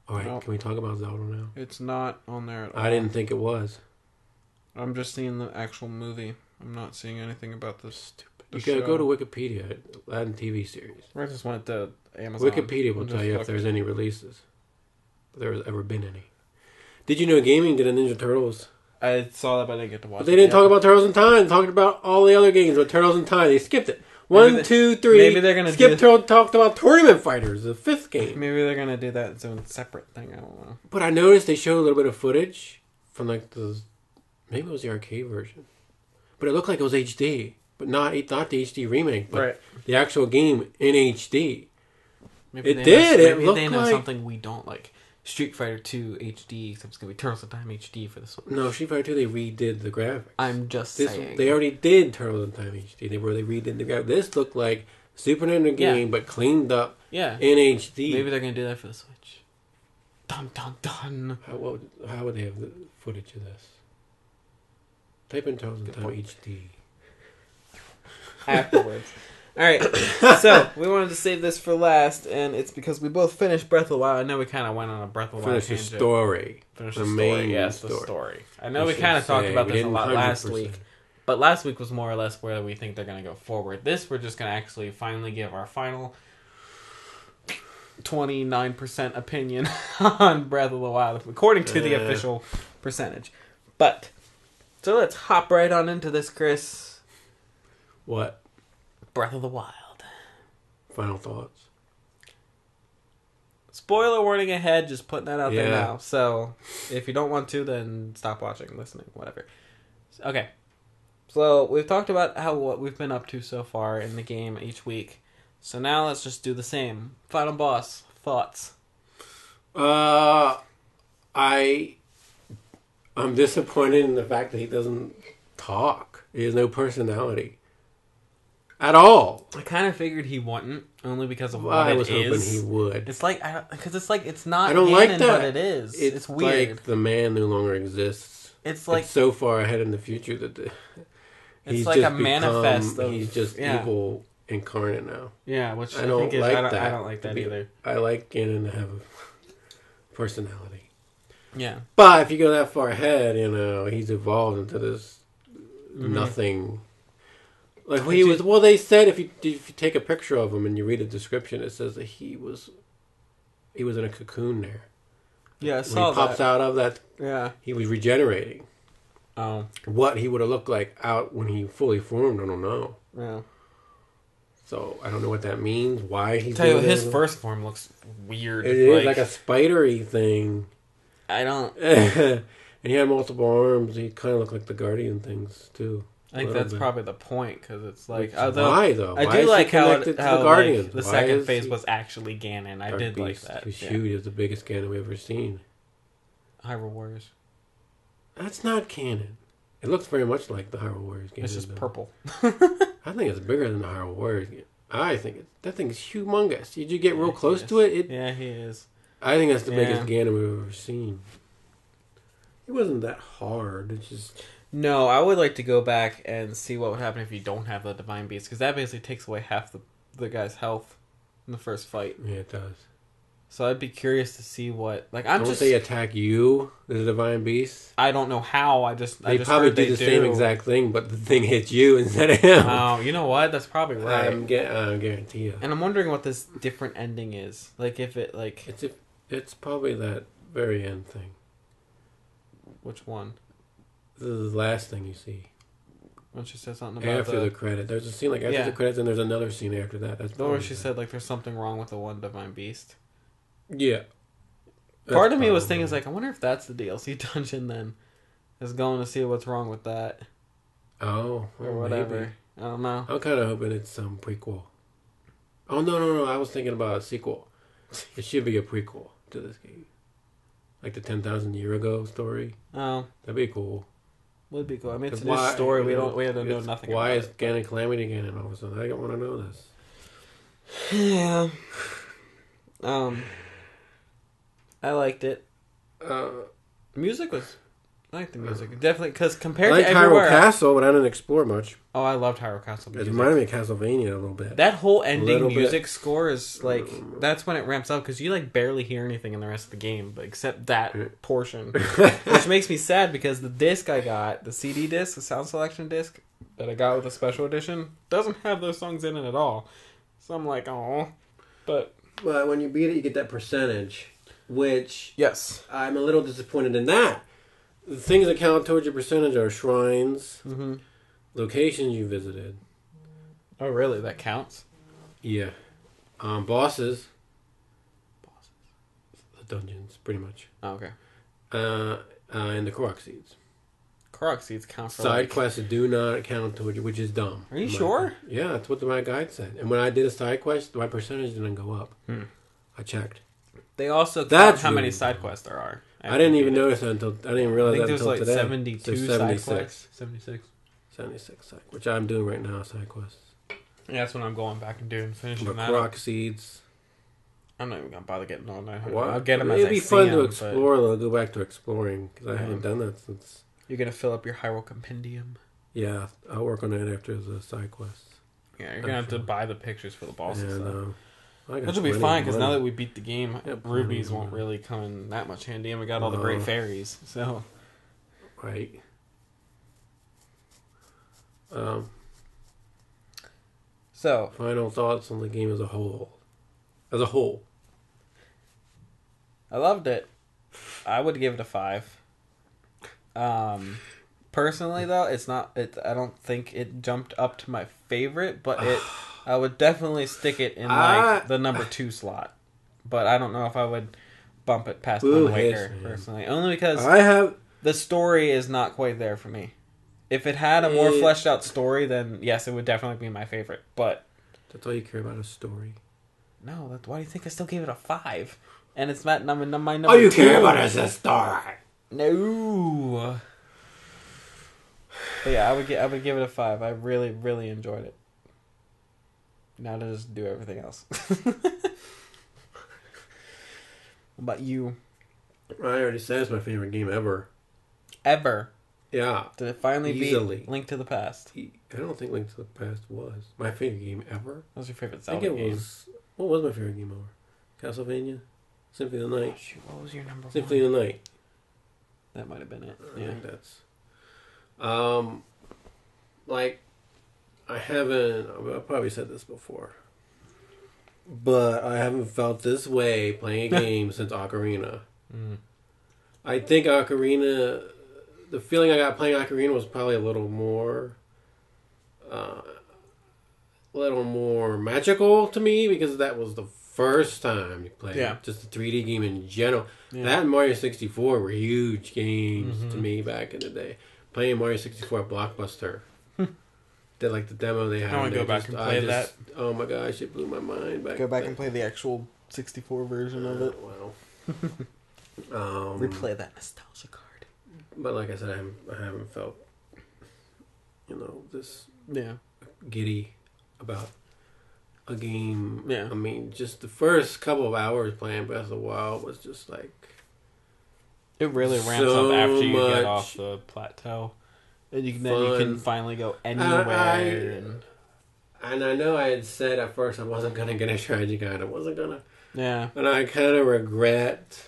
B: All right,
A: Nope.
B: Can we talk about Zelda now?
A: It's not on there at all.
B: I didn't think it was.
A: I'm just seeing the actual movie. I'm not seeing anything about this stupid.
B: You gotta go to Wikipedia, Aladdin TV series.
A: I just went to Amazon.
B: Wikipedia will tell you if there's any releases. If there's ever been any. Did you know Gaming did a Ninja Turtles?
A: I saw that, but I didn't get to watch it.
B: But they didn't talk about Turtles in Time. They talked about all the other games with Turtles in Time. They skipped it. One, 2, 3.
A: Maybe they're gonna
B: talked about Tournament Fighters, the 5th game.
A: Maybe they're gonna do that its own separate thing. I don't know.
B: But I noticed they showed a little bit of footage from like maybe it was the arcade version, but it looked like it was HD, but not the HD remake, but the actual game in HD.
A: Maybe
B: it did. It looked
A: they know
B: like
A: something we don't, like Street Fighter 2 HD. Except it's gonna be Turtles in Time HD for this one.
B: No, Street Fighter 2 they redid the graphics.
A: I'm just saying
B: They already did Turtles in Time HD. They redid the graphics. This looked like Super Nintendo game, but cleaned up.
A: Yeah.
B: In HD.
A: Maybe they're gonna do that for the Switch. Dun dun dun.
B: How would they have the footage of this? Type in Turtles in Time HD.
A: Afterwards. Alright, so we wanted to save this for last, and it's because we both finished Breath of the Wild. I know we kind of went on a Breath of the Wild
B: Finish the
A: tangent.
B: story.
A: Finish
B: the
A: the
B: main
A: story. Yes,
B: story.
A: the story. I know we kind of talked about this a lot last week, but last week was more or less where we think they're going to go forward. This, we're just going to actually finally give our final 29% opinion on Breath of the Wild, according to the official percentage. But, so let's hop right on into this, Chris.
B: What?
A: Breath of the Wild.
B: Final thoughts.
A: Spoiler warning ahead, just putting that out there
B: Yeah.
A: now. So, if you don't want to, then stop watching, listening, whatever. Okay. So, we've talked about what we've been up to so far in the game each week. So now let's just do the same. Final boss, thoughts?
B: I'm disappointed in the fact that he doesn't talk. He has no personality. At all.
A: I kind of figured he wouldn't, only because of what
B: I
A: it
B: was hoping
A: is.
B: he would.
A: It's like, because it's like, it's not
B: I don't
A: canon,
B: like that.
A: but it is. It's weird.
B: Like the man no longer exists.
A: It's like
B: it's so far ahead in the future that
A: it's like a manifest of...
B: He's just evil incarnate now.
A: Yeah, which I
B: don't
A: think is...
B: like
A: I
B: that.
A: don't like that either.
B: I like Ganon to have a personality.
A: Yeah.
B: But if you go that far ahead, he's evolved into this nothing. Like he was. Well, they said if you take a picture of him and you read the description, it says that he was in a cocoon there.
A: Yeah, I saw
B: when he pops out of that.
A: Yeah,
B: he was regenerating.
A: Oh,
B: what he would have looked like out when he fully formed, I don't know.
A: Yeah.
B: So I don't know what that means. Why he's
A: tell you,
B: doing
A: his
B: that.
A: first form looks weird.
B: It is like a spidery thing.
A: I don't.
B: And he had multiple arms. He kind of looked like the Guardian things too.
A: I think that's probably the point, because it's like...
B: why, though?
A: I
B: do
A: like how
B: the Guardians?
A: Like, the second phase was actually Ganon. I did like that.
B: He was huge. He was the biggest Ganon we've ever seen.
A: Hyrule Warriors.
B: That's not canon. It looks very much like the Hyrule Warriors Ganon.
A: It's just purple.
B: I think it's bigger than the Hyrule Warriors game. I think that thing's humongous. Did you get real close to it?
A: Yeah, he is.
B: I think that's the biggest Ganon we've ever seen. It wasn't that hard. It's just...
A: No, I would like to go back and see what would happen if you don't have the Divine Beast, because that basically takes away half the guy's health in the first fight.
B: Yeah, it does.
A: So I'd be curious to see what like
B: Don't they attack you, the divine beast?
A: I don't know how. I just
B: probably
A: heard
B: do the same exact thing, but the thing hits you instead of him.
A: Oh, you know what? That's probably right.
B: I guarantee you.
A: And I'm wondering what this different ending is. Like if it like
B: it's probably that very end thing.
A: Which one?
B: The last thing you see.
A: When she said something about
B: after the credit. There's a scene like after the credits, and there's another scene after that. That's
A: where she said like there's something wrong with the one divine beast.
B: Yeah.
A: Part of me was thinking, like, I wonder if that's the DLC dungeon then. Is going to see what's wrong with that.
B: Oh.
A: Or whatever.
B: Maybe.
A: I don't know.
B: I'm kind of hoping it's some prequel. Oh, no. I was thinking about a sequel. It should be a prequel to this game. Like the 10,000 year ago story.
A: Oh.
B: That'd be cool.
A: Would be cool. I mean, it's a new story. We had to know nothing
B: why
A: about
B: is Ganon Calamity again and all of a sudden? I don't want to know this.
A: Yeah. I liked it. Music was... I like the music. Definitely, because compared to everywhere...
B: I like Hyrule Castle, but I didn't explore much.
A: Oh, I loved Hyrule Castle music.
B: It reminded me of Castlevania a little bit.
A: That whole ending music score is, like... That's when it ramps up, because you, like, barely hear anything in the rest of the game, but except that portion. Which makes me sad, because the disc I got, the CD disc, the sound selection disc, that I got with the special edition, doesn't have those songs in it at all. So I'm like, oh. But
B: when you beat it, you get that percentage, which...
A: Yes.
B: I'm a little disappointed in that. The things that count towards your percentage are shrines, locations you visited.
A: Oh, really? That counts?
B: Yeah. Bosses. The dungeons, pretty much.
A: Oh, okay.
B: And the Korok seeds.
A: Korok seeds count for
B: side quests do not count towards you, which is dumb.
A: Are you sure?
B: Yeah, that's what my guide said. And when I did a side quest, my percentage didn't go up. I checked.
A: They also count how many side quests there are.
B: I didn't even notice that until... I didn't even realize that until today.
A: I think there's like 72 side quests.
B: 76 side, which I'm doing right now, side quests.
A: Yeah, that's what I'm going back and doing. Finishing
B: but
A: that.
B: Korok seeds.
A: I'm not even going to bother getting all that.
B: Well,
A: I'll get them as I see them.
B: It'd be fun to explore, though. Go back to exploring, because I haven't done that since...
A: You're going to fill up your Hyrule Compendium?
B: Yeah, I'll work on that after the side quests.
A: Yeah, you're going to have to buy the pictures for the bosses, though. Which will be
B: plenty
A: fine,
B: of
A: because
B: money.
A: now that we beat the game, rubies won't really come in that much handy, and we got all the great fairies, so...
B: Right.
A: So...
B: Final thoughts on the game as a whole. As a whole.
A: I loved it. I would give it a 5. Personally, though, it's not... I don't think it jumped up to my favorite, but it... I would definitely stick it in like the number 2 slot, but I don't know if I would bump it past Wind Waker personally. Only because the story is not quite there for me. If it had a more fleshed out story, then yes, it would definitely be my favorite. But
B: that's all you care about, a story.
A: No, that's why do you think I still gave it a 5? And it's not my number.
B: All you
A: 2.
B: care about is the story.
A: No. But yeah, I would give it a 5. I really, really enjoyed it. Now to just do everything else. What about you?
B: I already said it's my favorite game ever.
A: Ever?
B: Yeah.
A: Did it finally
B: easily
A: beat Link to the Past?
B: I don't think Link to the Past was my favorite game ever.
A: What was your favorite Zelda game?
B: What was my favorite game ever? Castlevania? Symphony of the Night?
A: Oh, shoot, what was your number
B: Symphony of the Night.
A: That might have been it.
B: I think that's... like... I've probably said this before, but I haven't felt this way playing a game since Ocarina. I think Ocarina, the feeling I got playing Ocarina was probably a little more magical to me, because that was the first time you played just the 3D game in general. Yeah. That and Mario 64 were huge games to me back in the day. Playing Mario 64 at Blockbuster. Did like the demo they had.
A: I want to go back and play that.
B: Oh my gosh, it blew my mind back.
A: Go back and play the actual 64 version of it.
B: Wow.
A: Replay that nostalgia card.
B: But like I said, I haven't felt, this giddy about a game.
A: Yeah.
B: I mean, just the first couple of hours playing Breath of the Wild was just like...
A: It really ramps up after you get off the plateau. And you can finally go anywhere.
B: And I know I had said at first I wasn't going to get a strategy guide. I wasn't going to.
A: Yeah.
B: And I kind of regret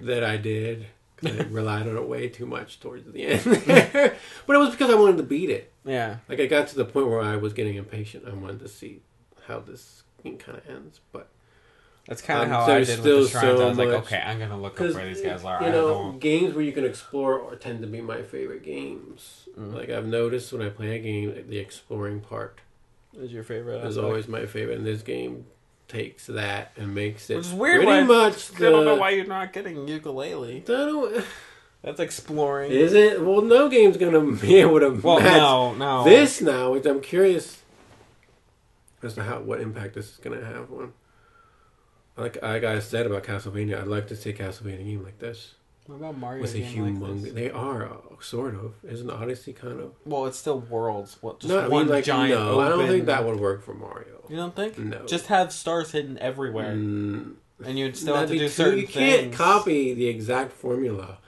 B: that I did. Because I relied on it way too much towards the end there. But it was because I wanted to beat it.
A: Yeah.
B: Like, I got to the point where I was getting impatient. I wanted to see how this game kind of ends. But
A: that's kind of how I did with the shrines. I was like, okay, I'm going to look up where these guys are.
B: You know, games where you can explore tend to be my favorite games.
A: Mm.
B: Like, I've noticed when I play a game, the exploring part
A: is your favorite.
B: Is always my favorite. And this game takes that and makes it
A: which is weird.
B: Pretty much.
A: I don't know why you're not getting ukulele. That's exploring.
B: Is it? Well, no game's gonna be able to match
A: no.
B: this now. Which I'm curious as to what impact this is gonna have on. Like I said about Castlevania, I'd like to see a Castlevania game like this.
A: What about Mario?
B: With a humongous, they are sort of. Isn't Odyssey kind of?
A: Well, it's still worlds. What? Just
B: no,
A: one giant.
B: No, I don't think that would work for Mario.
A: You don't think?
B: No.
A: Just have stars hidden everywhere, and you'd still have to do certain things.
B: You can't copy the exact formula.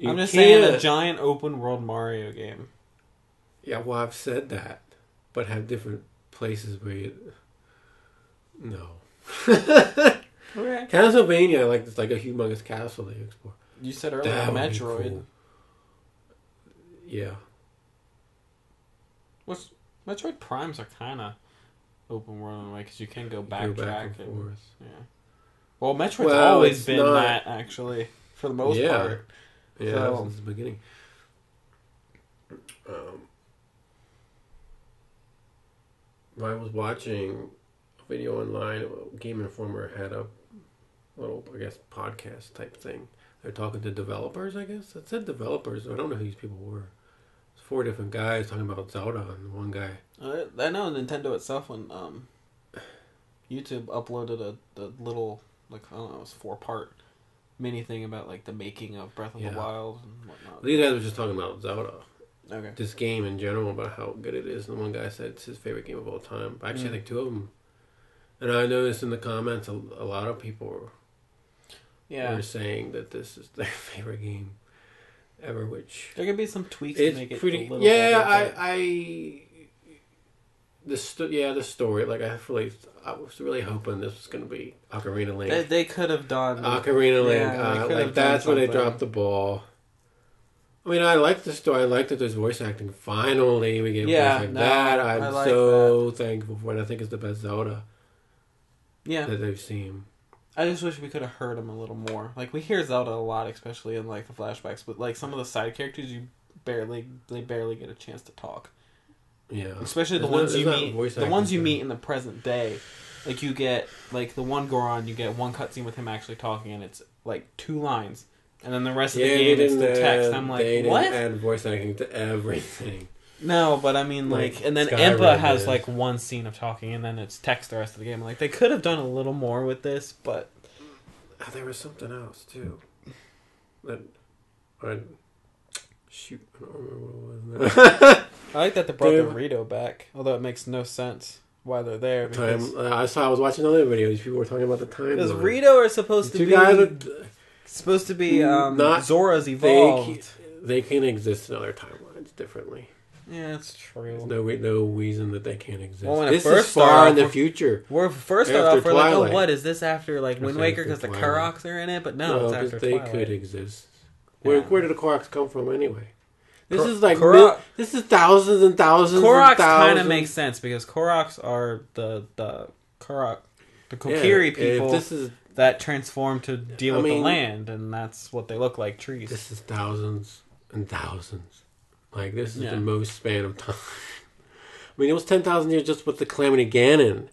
A: I'm just saying a giant open world Mario game.
B: Yeah, well, I've said that, but have different places where you. No.
A: Okay.
B: Castlevania, like it's like a humongous castle that you explore.
A: You said earlier Metroid.
B: Cool. Yeah.
A: Metroid Primes are kind of open world in a way because you can go backtrack and forth. Yeah. Well, Metroid's always been that actually for the most part.
B: Yeah, since the beginning. I was watching a video online. Game Informer had a little, I guess, podcast type thing. They're talking to developers, I guess. It said developers. I don't know who these people were. It's 4 different guys talking about Zelda, and one guy.
A: I know Nintendo itself when YouTube uploaded the little, like, I don't know, it was 4-part mini thing about like the making of Breath of the Wild and whatnot.
B: These guys were just talking about Zelda.
A: Okay.
B: This game in general, about how good it is. And one guy said it's his favorite game of all time. Actually, I think 2 of them. And I noticed in the comments a lot of people were saying that this is their favorite game ever, which...
A: There can be some tweaks to make it a little
B: better. The story, like I was really hoping this was going to be Ocarina Link.
A: They could have done
B: Ocarina Link. Like that's where they dropped the ball. I mean, I like the story. I like that there's voice acting. Finally, we get voice acting. That I'm so thankful for, and I think it's the best Zelda.
A: Yeah,
B: that they've seen.
A: I just wish we could have heard him a little more. Like we hear Zelda a lot, especially in like the flashbacks, but like some of the side characters, they barely get a chance to talk.
B: Yeah,
A: especially the ones you meet in the present day. Like you get like the one Goron, you get one cutscene with him actually talking, and it's like 2 lines, and then the rest of the game is the text. I'm like,
B: they
A: what?
B: Didn't add voice acting to everything.
A: No, but I mean, like and then Impa has like 1 scene of talking, and then it's text the rest of the game. Like they could have done a little more with this, but
B: there was something else too. That I don't remember what it was.
A: I like that they brought the Rito back, although it makes no sense why they're there. Because
B: I was watching another video. These people were talking about the time.
A: Because Rito are supposed to be not Zora's evolved.
B: They can exist in other timelines differently.
A: Yeah, that's true.
B: There's no reason that they can't exist.
A: Well,
B: this is far in the future.
A: We're first off, we're like, oh, what is this after like Wind Waker because the Koroks are in it? But no, it's after Twilight.
B: They could exist. Where did the Koroks come from anyway? This is like this is thousands and thousands.
A: Koroks kind of makes sense because Koroks are the Kokiri people that transform to deal with the land, and that's what they look like, trees.
B: This is thousands and thousands. Like this is the most span of time. I mean, it was 10,000 years just with the Calamity Ganon.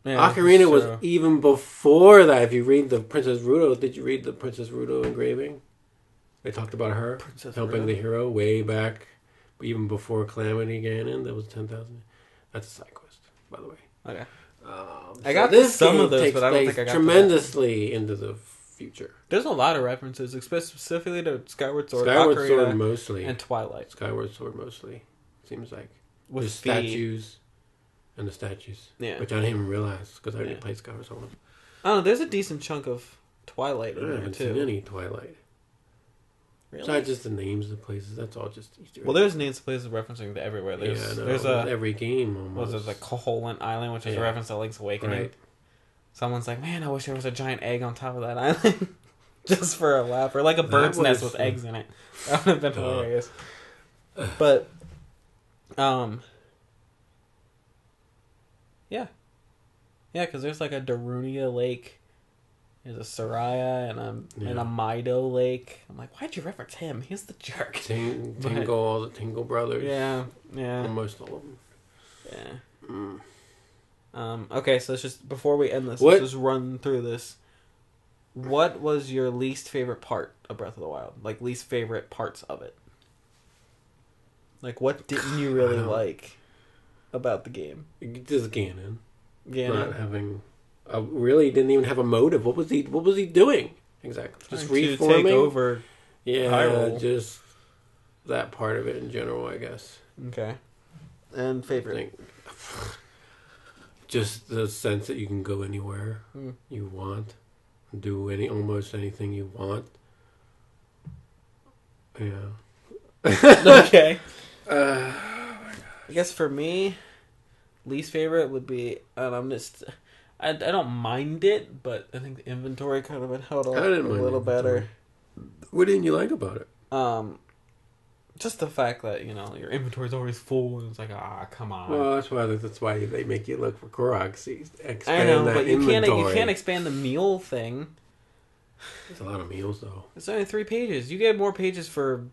B: Yeah, Ocarina was even before that. If you read the Princess Ruto, did you read the Princess Ruto engraving? They talked about her helping the hero way back, even before Calamity Ganon. That was 10,000. That's a side quest, by the way.
A: Okay.
B: I got some of those, but I don't think I got tremendously into the future.
A: There's a lot of references, specifically to Skyward Sword,
B: Sword mostly,
A: and Twilight.
B: Skyward Sword mostly seems like
A: with
B: the statues and the statues, which I didn't even realize because I didn't play Skyward Sword.
A: I don't know. There's a decent chunk of Twilight in there too.
B: I haven't seen any Twilight.
A: Really?
B: It's not just the names of the places. That's all just Easter eggs.
A: Well, there's names of places referencing to everywhere. There's
B: every game almost.
A: Was it the Koholint Island, which is a reference to Link's Awakening?
B: Right.
A: Someone's like, man, I wish there was a giant egg on top of that island. Just for a laugh. Or like a bird's nest with eggs in it. That would have been hilarious. But, yeah. Yeah, because there's like a Darunia Lake. There's a Soraya and a Mido Lake. I'm like, why'd you reference him? He's the jerk.
B: Tingle, all the Tingle brothers.
A: Yeah.
B: Almost all of them.
A: Yeah. Okay, so let's just, before we end this, let's just run through this. What was your least favorite part of Breath of the Wild? Like, least favorite parts of it? Like, what didn't you really like about the game?
B: Just Ganon.
A: Ganon?
B: Not having... really didn't even have a motive. What was he doing? Exactly. Just reforming?
A: To take over Hyrule.
B: Just that part of it in general, I guess.
A: Okay. And favorite?
B: Just the sense that you can go anywhere you want. Do almost anything you want. Yeah.
A: Okay. I guess for me, least favorite would be, and I don't mind it, but I think the inventory kind of been held on a little better.
B: What didn't you like about it?
A: Just the fact that, your inventory's always full, and it's like, come on.
B: Well, that's why they make you look for Koroks.
A: I know, but you can't expand the meal thing.
B: There's a lot of meals, though.
A: It's only 3 pages. You get more pages for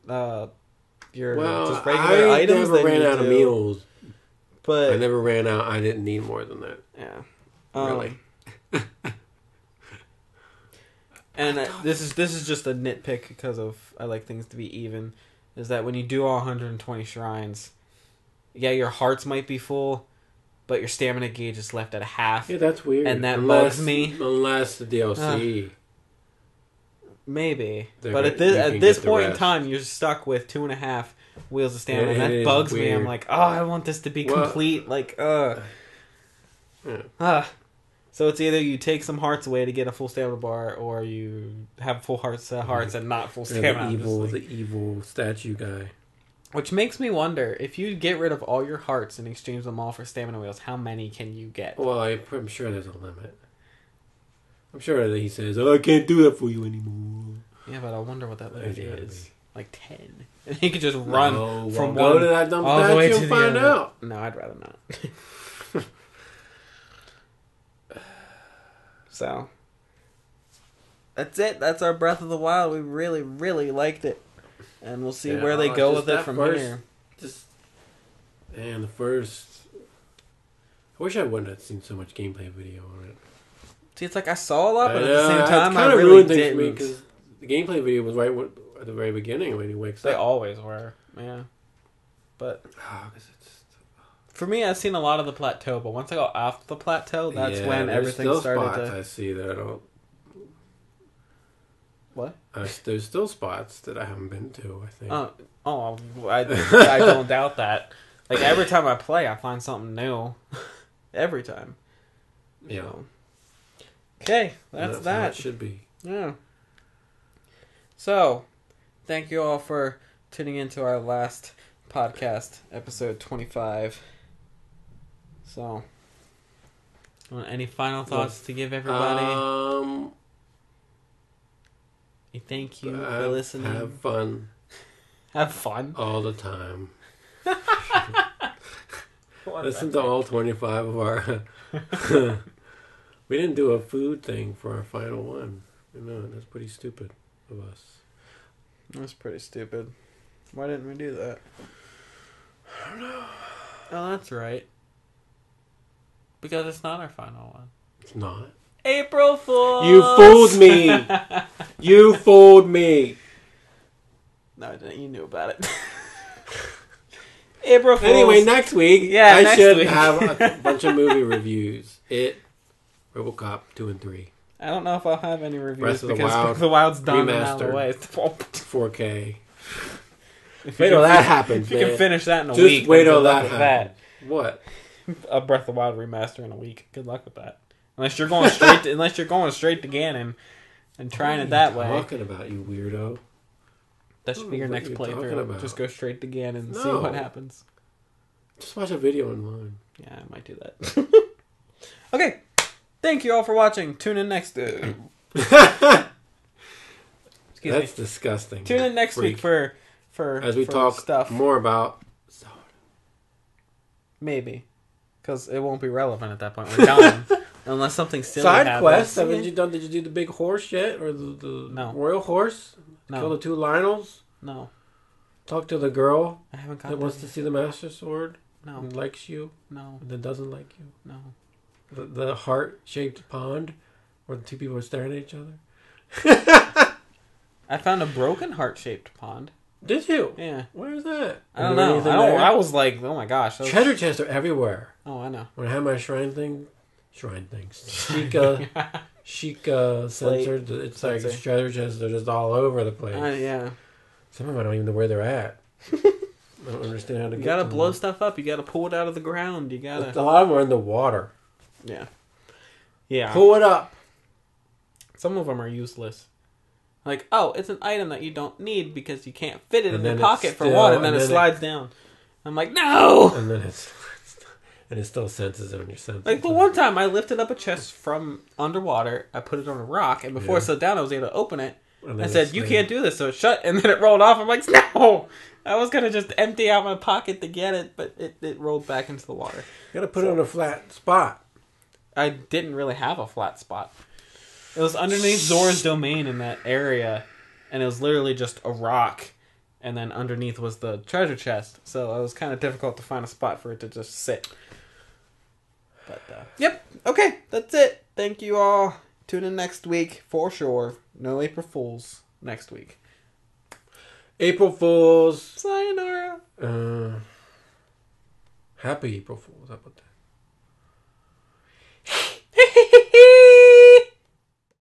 A: your just
B: regular
A: items.
B: I never ran out of meals,
A: but
B: I never ran out. I didn't need more than that.
A: Yeah,
B: really.
A: And this is just a nitpick because I like things to be even. Is that when you do all 120 shrines, your hearts might be full, but your stamina gauge is left at half.
B: Yeah, that's weird.
A: And that bugs me.
B: Unless the DLC.
A: Maybe. But at this point in time, you're stuck with 2.5 wheels of stamina. And that bugs me. I'm like, I want this to be complete. So it's either you take some hearts away to get a full stamina bar, or you have full hearts and not full stamina.
B: The evil statue guy.
A: Which makes me wonder, if you get rid of all your hearts and exchange them all for stamina wheels, how many can you get?
B: Well, I'm sure there's a limit. I'm sure that he says, I can't do that for you anymore.
A: Yeah, but I wonder what that limit is. Like 10. And he could just run from
B: go
A: one
B: to that dumb
A: all the way
B: statue
A: to
B: and find out.
A: No, I'd rather not. So, that's it. That's our Breath of the Wild. We really, really liked it. And we'll see where they go with it from here.
B: And the first... I wish I wouldn't have seen so much gameplay video on it.
A: See, it's like I saw a lot, but at the same time, I really
B: ruined things
A: didn't.
B: for me because the gameplay video was right at the very beginning when he wakes up.
A: They always were, yeah. But for me, I've seen a lot of the plateau, but once I got off the plateau, that's when everything started to...
B: I see that I don't...
A: What?
B: There's still spots that I haven't been to, I think.
A: I don't doubt that. Like, every time I play, I find something new. Every time.
B: Yeah.
A: So. Okay, that's that.
B: How it should be.
A: Yeah. So, thank you all for tuning into our last podcast, episode 25. So, any final thoughts to give everybody? Thank you for listening.
B: Have fun.
A: Have fun?
B: All the time. Listen to all 25 of our... We didn't do a food thing for our final one. That's pretty stupid of us.
A: That's pretty stupid. Why didn't we do that?
B: I don't know.
A: Oh, that's right. Because it's not our final one.
B: It's not.
A: April Fools!
B: You fooled me! You fooled me!
A: No, I didn't. You knew about it. April Fools!
B: Anyway, next week,
A: I
B: should have a bunch of movie reviews. RoboCop 2 and 3.
A: I don't know if I'll have any reviews because
B: Breath
A: the Wild's done and out of the way.
B: 4K. Wait till that happens,
A: man. You can finish that in a
B: week.
A: week.
B: Just wait till that happens. What?
A: A Breath of the Wild remaster in a week. Good luck with that. Unless you're going straight to Ganon and trying it that way.
B: What are you talking about, you weirdo?
A: That should be your next playthrough. Just go straight to Ganon and see what happens.
B: Just watch a video online.
A: Yeah, I might do that. Okay. Thank you all for watching. Tune in next... That's
B: disgusting.
A: Tune in next week for
B: as we talk
A: stuff.
B: more about Zelda.
A: Maybe. Because it won't be relevant at that point. We're done. Unless something silly
B: Side quests.
A: happens.
B: Did you do the big horse yet? Or the
A: No.
B: royal horse?
A: No.
B: Kill the 2 Lionels?
A: No.
B: Talk to the girl
A: I haven't got
B: that wants to see the Master Sword?
A: No.
B: And likes you?
A: No.
B: And then doesn't like you?
A: No.
B: The heart-shaped pond where the 2 people are staring at each other?
A: I found a broken heart-shaped pond.
B: Did you?
A: Yeah.
B: Where is that?
A: I don't know. I was like, oh my gosh.
B: Treasure chests are everywhere.
A: Oh, I know.
B: When I have my shrine things, Sheikah censored. It's like treasure chests are just all over the place.
A: Yeah.
B: Some of them I don't even know where they're at. I don't understand how to
A: You
B: get
A: gotta
B: them.
A: blow stuff up. You gotta pull it out of the ground. You gotta...
B: A lot of them are in the water.
A: Yeah. Yeah.
B: Pull it up.
A: Some of them are useless. Like, oh, it's an item that you don't need because you can't fit it in your
B: then
A: pocket
B: it's
A: for
B: still-
A: one, and then
B: and
A: it
B: then
A: slides down. I'm like, no!
B: And then it still senses it on your senses.
A: Like, the one time I lifted up a chest from underwater, I put it on a rock, and before it set down, I was able to open it.
B: And
A: I said, you can't do this, so it shut, and then it rolled off. I'm like, no! I was going to just empty out my pocket to get it, but it rolled back into the water.
B: You gotta put it on a flat spot.
A: I didn't really have a flat spot. It was underneath Zora's domain in that area, and it was literally just a rock, and then underneath was the treasure chest, so it was kind of difficult to find a spot for it to just sit. But, yep, okay, that's it. Thank you all. Tune in next week, for sure. No April Fools next week.
B: April Fools.
A: Sayonara.
B: Happy April Fools. How about that?